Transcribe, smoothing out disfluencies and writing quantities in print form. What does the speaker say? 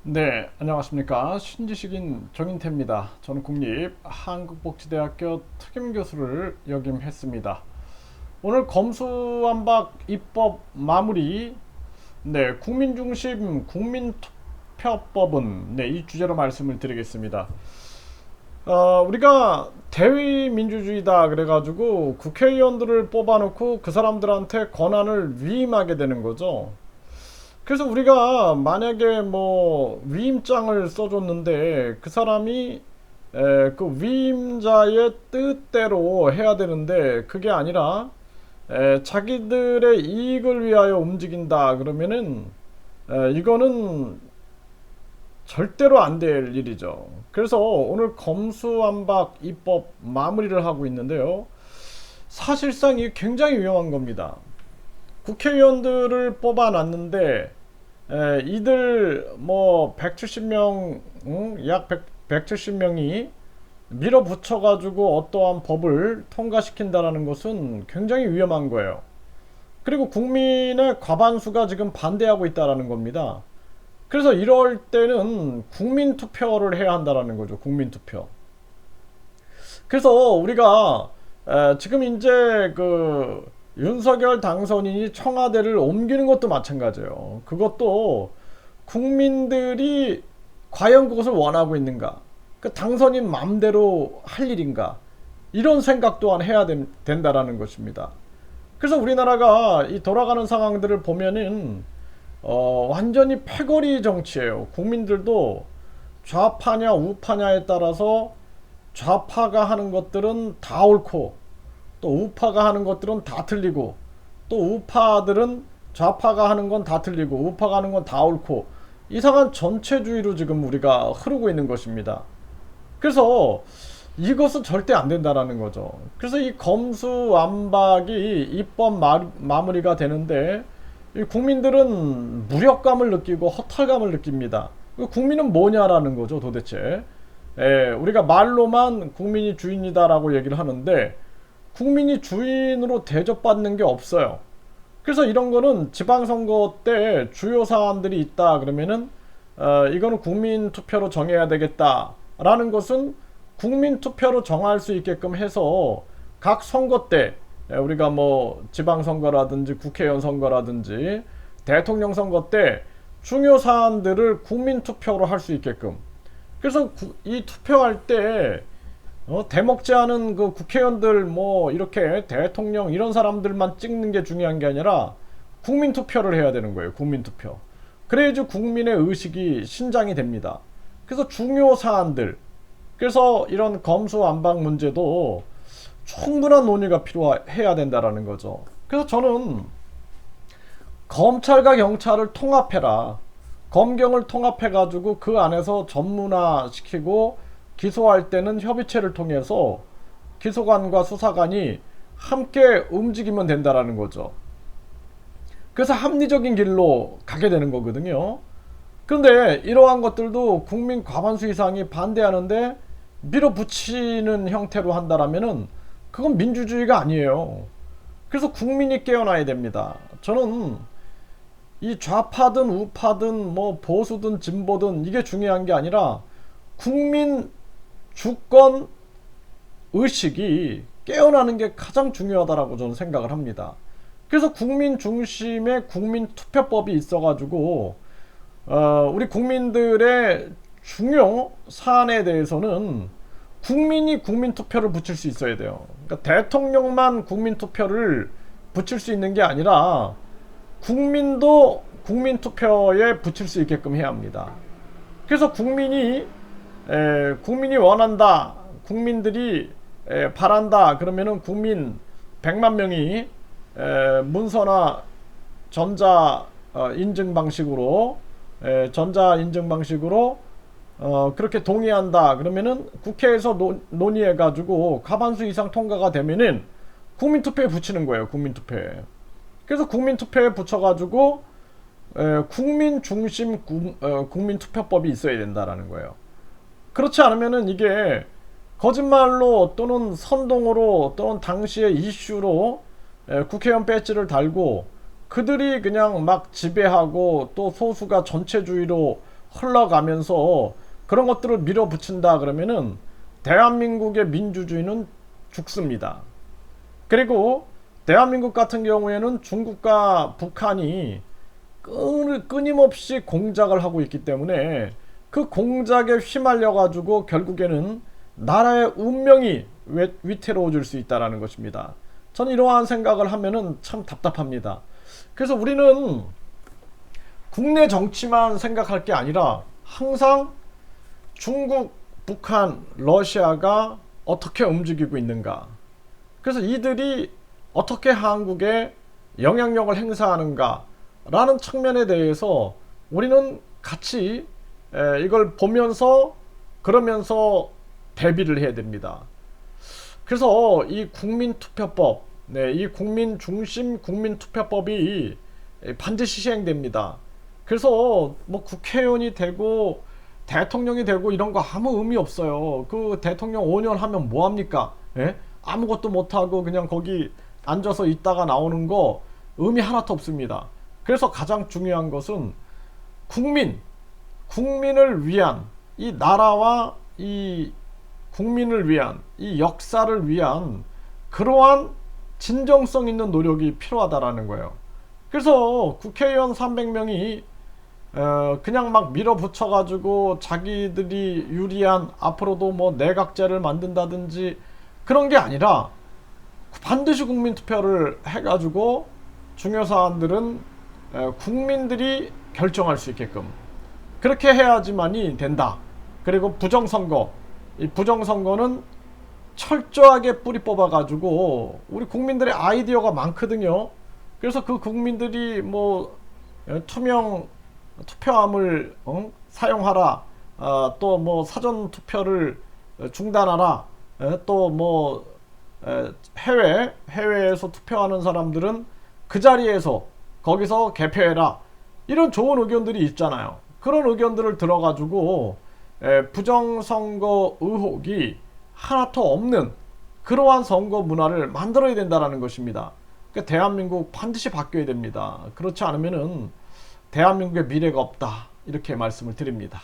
네, 안녕하십니까. 신지식인 정인태입니다. 저는 국립한국복지대학교 특임교수를 역임했습니다. 오늘 검수완박 입법 마무리, 국민중심 국민투표법은, 이 주제로 말씀을 드리겠습니다. 우리가 대의민주주의다 그래가지고 국회의원들을 뽑아놓고 그 사람들한테 권한을 위임하게 되는 거죠. 그래서 우리가 만약에 뭐 위임장을 써줬는데 그 사람이 그 위임자의 뜻대로 해야 되는데 그게 아니라 자기들의 이익을 위하여 움직인다 그러면은 이거는 절대로 안 될 일이죠. 그래서 오늘 검수완박 입법 마무리를 하고 있는데요. 사실상 이게 굉장히 위험한 겁니다. 국회의원들을 뽑아놨는데 이들 뭐 170명, 약 170명이 밀어붙여 가지고 어떠한 법을 통과시킨다는 것은 굉장히 위험한 거예요. 그리고 국민의 과반수가 지금 반대하고 있다는 겁니다. 그래서 이럴 때는 국민투표를 해야 한다는 거죠. 국민투표. 그래서 우리가 지금 이제 그 윤석열 당선인이 청와대를 옮기는 것도 마찬가지예요. 그것도 국민들이 과연 그것을 원하고 있는가? 그 당선인 마음대로 할 일인가? 이런 생각 또한 해야 된다라는 것입니다. 그래서 우리나라가 이 돌아가는 상황들을 보면은 완전히 패거리 정치예요. 국민들도 좌파냐 우파냐에 따라서 좌파가 하는 것들은 다 옳고 또 우파가 하는 것들은 다 틀리고 또 우파들은 좌파가 하는 건 다 틀리고 우파가 하는 건 다 옳고 이상한 전체주의로 지금 우리가 흐르고 있는 것입니다. 그래서 이것은 절대 안 된다라는 거죠. 그래서 이 검수완박이 입법 마무리가 되는데 이 국민들은 무력감을 느끼고 허탈감을 느낍니다. 국민은 뭐냐라는 거죠 도대체. 우리가 말로만 국민이 주인이다라고 얘기를 하는데 국민이 주인으로 대접받는 게 없어요. 그래서 이런 거는 지방선거 때 주요 사안들이 있다 그러면은 이거는 국민투표로 정해야 되겠다라는 것은 국민투표로 정할 수 있게끔 해서 각 선거 때 우리가 뭐 지방선거라든지 국회의원 선거라든지 대통령 선거 때 중요 사안들을 국민투표로 할 수 있게끔 그래서 이 투표할 때 대먹지 않은 그 국회의원들 뭐 이렇게 대통령 이런 사람들만 찍는 게 중요한 게 아니라 국민투표를 해야 되는 거예요. 국민투표. 그래야지 국민의 의식이 신장이 됩니다. 그래서 중요 사안들 그래서 이런 검수완박 문제도 충분한 논의가 필요해야 된다라는 거죠. 그래서 저는 검찰과 경찰을 통합해라. 검경을 통합해가지고 그 안에서 전문화시키고 기소할 때는 협의체를 통해서 기소관과 수사관이 함께 움직이면 된다라는 거죠. 그래서 합리적인 길로 가게 되는 거거든요. 그런데 이러한 것들도 국민 과반수 이상이 반대하는데 밀어붙이는 형태로 한다라면은 그건 민주주의가 아니에요. 그래서 국민이 깨어나야 됩니다. 저는 이 좌파든 우파든 뭐 보수든 진보든 이게 중요한 게 아니라 국민 주권 의식이 깨어나는 게 가장 중요하다라고 저는 생각을 합니다. 그래서 국민 중심의 국민 투표법이 있어가지고 우리 국민들의 중요 사안에 대해서는 국민이 국민 투표를 붙일 수 있어야 돼요. 그러니까 대통령만 국민 투표를 붙일 수 있는 게 아니라 국민도 국민 투표에 붙일 수 있게끔 해야 합니다. 그래서 국민이 원한다, 국민들이 바란다 그러면은 국민 100만 명이 문서나 전자 인증 방식으로 그렇게 동의한다 그러면은 국회에서 논의해 가지고 과반수 이상 통과가 되면은 국민투표에 붙이는 거예요. 국민투표에. 그래서 국민투표에 붙여가지고 국민 중심 국민투표법이 있어야 된다라는 거예요. 그렇지 않으면은 이게 거짓말로 또는 선동으로 또는 당시의 이슈로 국회의원 배지를 달고 그들이 그냥 막 지배하고 또 소수가 전체주의로 흘러가면서 그런 것들을 밀어붙인다 그러면은 대한민국의 민주주의는 죽습니다. 그리고 대한민국 같은 경우에는 중국과 북한이 끊임없이 공작을 하고 있기 때문에 그 공작에 휘말려 가지고 결국에는 나라의 운명이 위태로워질 수 있다는 것입니다. 저는 이러한 생각을 하면은 참 답답합니다. 그래서 우리는 국내 정치만 생각할 게 아니라 항상 중국, 북한, 러시아가 어떻게 움직이고 있는가, 그래서 이들이 어떻게 한국에 영향력을 행사하는가 라는 측면에 대해서 우리는 같이 이걸 보면서 그러면서 대비를 해야 됩니다. 그래서 이 국민투표법, 이 국민 중심 국민투표법이 반드시 시행됩니다. 그래서 뭐 국회의원이 되고 대통령이 되고 이런 거 아무 의미 없어요. 그 대통령 5년 하면 뭐 합니까? 예? 아무것도 못하고 그냥 거기 앉아서 있다가 나오는 거 의미 하나도 없습니다. 그래서 가장 중요한 것은 국민을 위한, 이 나라와 이 국민을 위한, 이 역사를 위한 그러한 진정성 있는 노력이 필요하다라는 거예요. 그래서 국회의원 300명이 그냥 막 밀어붙여 가지고 자기들이 유리한 앞으로도 뭐 내각제를 만든다든지 그런 게 아니라 반드시 국민투표를 해가지고 중요사안들은 국민들이 결정할 수 있게끔 그렇게 해야지만이 된다. 그리고 부정선거, 이 부정선거는 철저하게 뿌리 뽑아가지고 우리 국민들의 아이디어가 많거든요. 그래서 그 국민들이 뭐 투명 투표함을 사용하라, 또 뭐 사전 투표를 중단하라, 또 뭐 해외에서 투표하는 사람들은 그 자리에서 거기서 개표해라, 이런 좋은 의견들이 있잖아요. 그런 의견들을 들어가지고 부정선거 의혹이 하나도 없는 그러한 선거 문화를 만들어야 된다는 것입니다. 그러니까 대한민국 반드시 바뀌어야 됩니다. 그렇지 않으면은 대한민국의 미래가 없다, 이렇게 말씀을 드립니다.